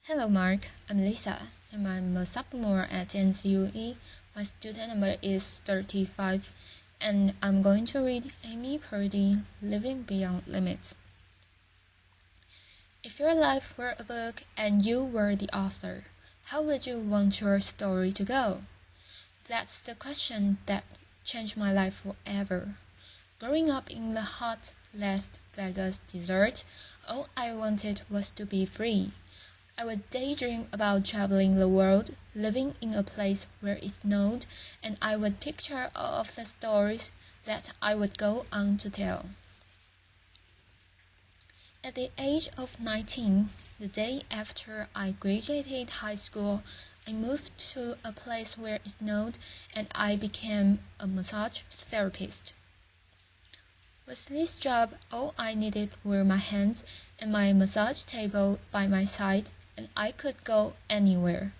Hello Mark, I'm Lisa, and I'm a sophomore at NCUE. My student number is 35, and I'm going to read Amy Purdy, Living Beyond Limits. If your life were a book and you were the author, how would you want your story to go? That's the question that changed my life forever. Growing up in the hot Las Vegas desert, all I wanted was to be free. I would daydream about traveling the world, living in a place where it snowed, and I would picture all of the stories that I would go on to tell. At the age of 19, the day after I graduated high school, I moved to a place where it snowed and I became a massage therapist. With this job, all I needed were my hands and my massage table by my side, and I could go anywhere.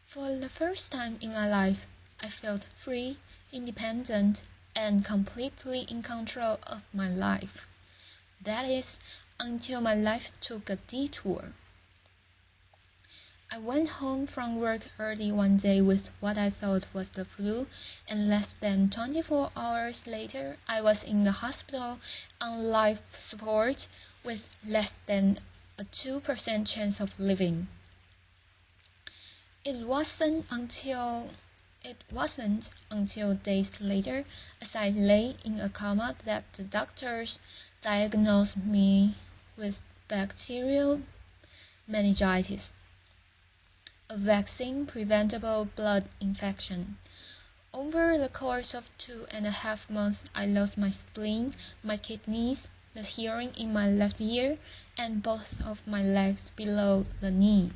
For the first time in my life, I felt free, independent, and completely in control of my life. That is, until my life took a detour. I went home from work early one day with what I thought was the flu, and less than 24 hours later, I was in the hospital on life support with less than a 2% chance of living. It wasn't until days later, as I lay in a coma, that the doctors diagnosed me with bacterial meningitis, a vaccine-preventable blood infection. Over the course of 2.5 months, I lost my spleen, my kidneys, the hearing in my left ear, and both of my legs below the knee.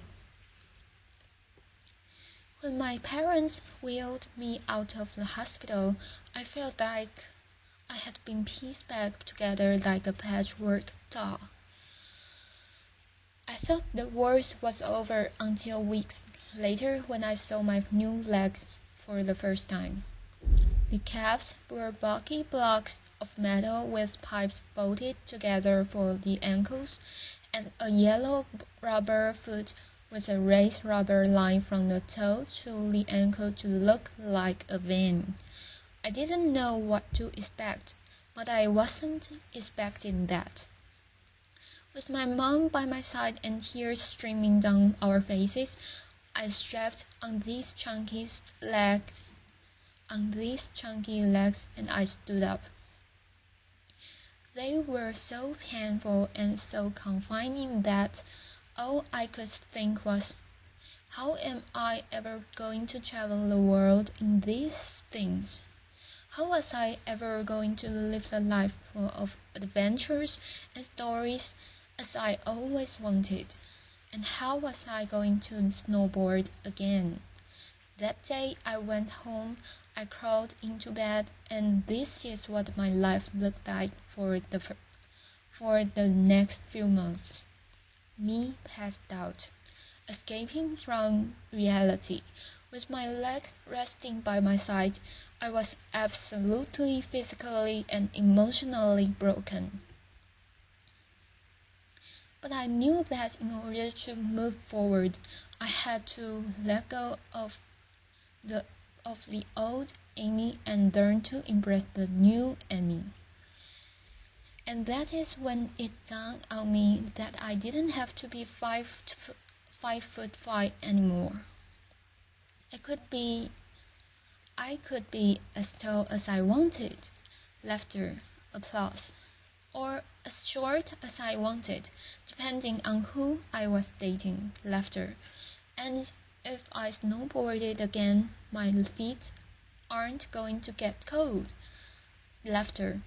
When my parents wheeled me out of the hospital, I felt like I had been pieced back together like a patchwork doll. I thought the worst was over until weeks later when I saw my new legs for the first time. The calves were bulky blocks of metal with pipes bolted together for the ankles, and a yellow rubber foot with a raised rubber line from the toe to the ankle to look like a vein. I didn't know what to expect, but I wasn't expecting that. With my mom by my side and tears streaming down our faces, I strapped on these chunky legs and I stood up. They were so painful and so confining that all I could think was, how am I ever going to travel the world in these things? How was I ever going to live the life full of adventures and stories as I always wanted? And how was I going to snowboard again? That day I went home, I crawled into bed, and this is what my life looked like for the next few months. Me passed out, escaping from reality. With my legs resting by my side, I was absolutely physically and emotionally broken. But I knew that in order to move forward, I had to let go of the old Amy and learn to embrace the new Amy. And that is when it dawned on me that I didn't have to be 5'5" anymore. I could be as tall as I wanted, laughter, applause, or as short as I wanted, depending on who I was dating, laughter, and if I snowboarded again, my feet aren't going to get cold, laughter.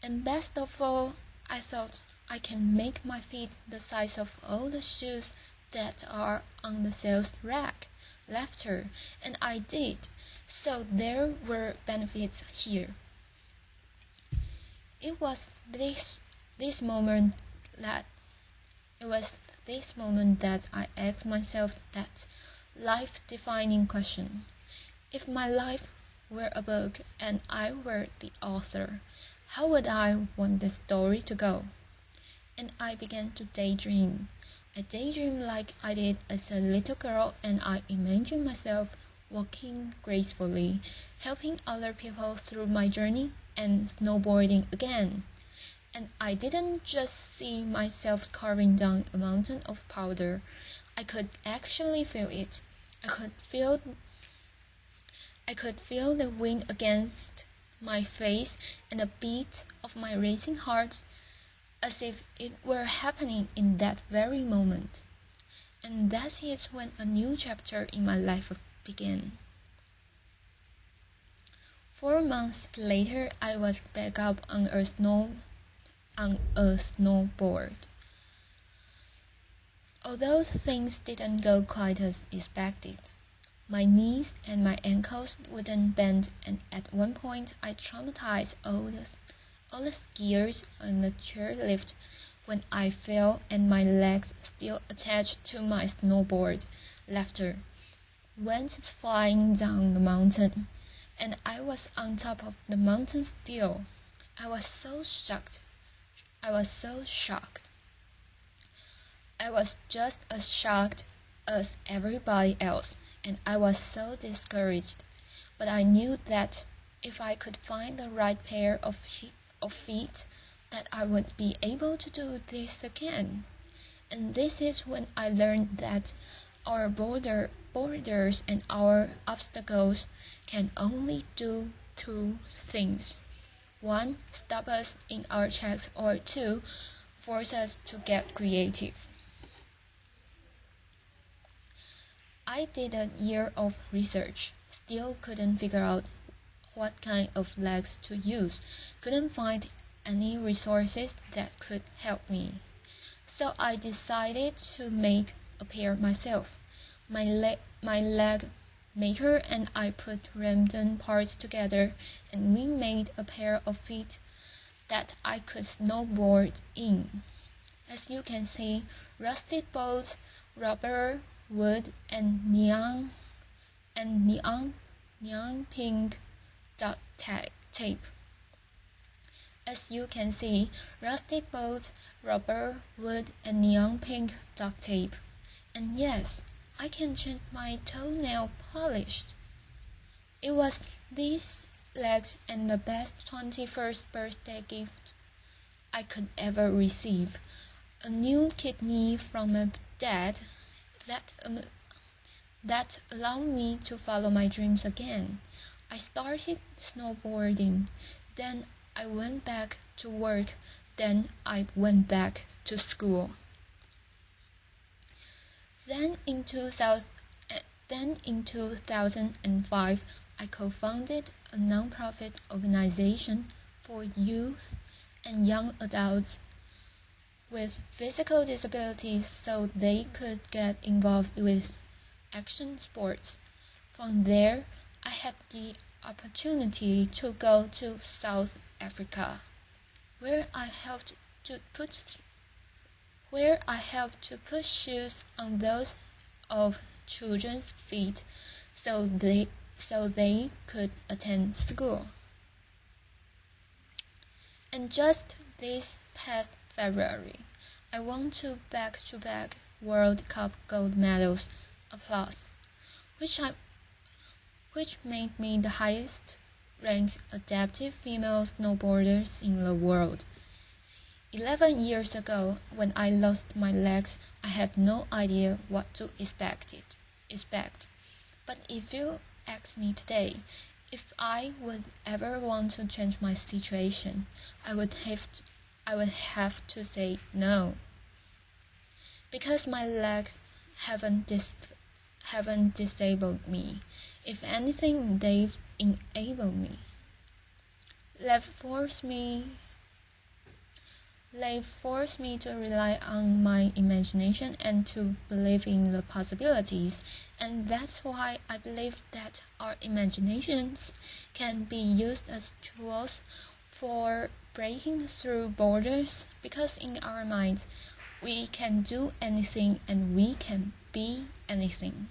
And best of all, I thought I can make my feet the size of all the shoes that are on the sales rack, laughter, and I did, so there were benefits here. It was this moment that I asked myself that life-defining question. If my life were a book and I were the author, how would I want the story to go? And I began to daydream. I daydreamed like I did as a little girl, and I imagined myself walking gracefully, helping other people through my journey, and snowboarding again. And I didn't just see myself carving down a mountain of powder. I could actually feel it. I could feel the wind against my face and the beat of my racing heart, as if it were happening in that very moment. And that is when a new chapter in my life began. 4 months later, I was back up on a snowboard. Although things didn't go quite as expected, my knees and my ankles wouldn't bend, and at one point I traumatized all the skiers on the chairlift when I fell and my legs still attached to my snowboard. Laughter went flying down the mountain, and I was on top of the mountain still. I was so shocked. I was just as shocked as everybody else, and I was so discouraged. But I knew that if I could find the right pair of feet, that I would be able to do this again. And this is when I learned that our borders and our obstacles can only do two things. 1. Stop us in our tracks, or 2. Force us to get creative. I did a year of research, still couldn't figure out what kind of legs to use, couldn't find any resources that could help me. So I decided to make a pair myself. My leg maker and I put random parts together, and we made a pair of feet that I could snowboard in. As you can see, rusted bolts, rubber, wood, and neon pink duct tape. As you can see, rusted bolts, rubber, wood, and neon pink duct tape. And yes, I can change my toenail polish. It was these legs and the best 21st birthday gift I could ever receive. A new kidney from my dad that allowed me to follow my dreams again. I started snowboarding, then I went back to work, then I went back to school. Then in 2005, I co-founded a non-profit organization for youth and young adults with physical disabilities so they could get involved with action sports. From there, I had the opportunity to go to South Africa, where I helped to put shoes on those of children's feet so they could attend school. And just this past February, I won 2 back-to-back World Cup gold medals, applause, which made me the highest-ranked adaptive female snowboarder in the world. 11 years ago, when I lost my legs, I had no idea what to expect. But if you ask me today, if I would ever want to change my situation, I would have to say no. Because my legs haven't disabled me. If anything, they've enabled me. They've forced me to rely on my imagination and to believe in the possibilities. And that's why I believe that our imaginations can be used as tools for breaking through borders, because in our minds, we can do anything and we can be anything.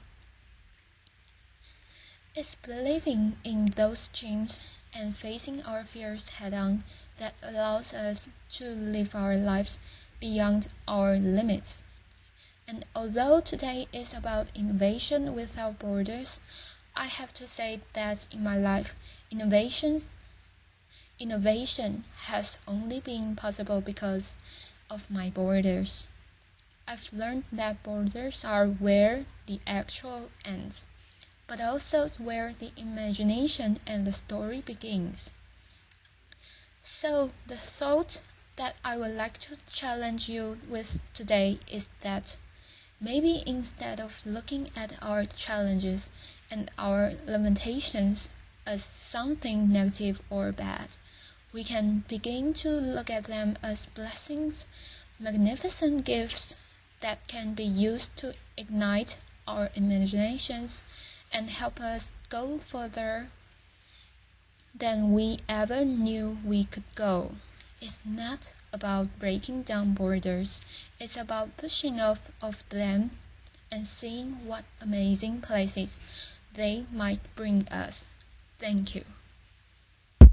It's believing in those dreams and facing our fears head-on that allows us to live our lives beyond our limits. And although today is about innovation without borders, I have to say that in my life, innovation has only been possible because of my borders. I've learned that borders are where the actual ends, but also where the imagination and the story begins. So the thought that I would like to challenge you with today is that maybe instead of looking at our challenges and our limitations as something negative or bad, we can begin to look at them as blessings, magnificent gifts that can be used to ignite our imaginations and help us go further than we ever knew we could go. It's not about breaking down borders, it's about pushing off of them and seeing what amazing places they might bring us. Thank you.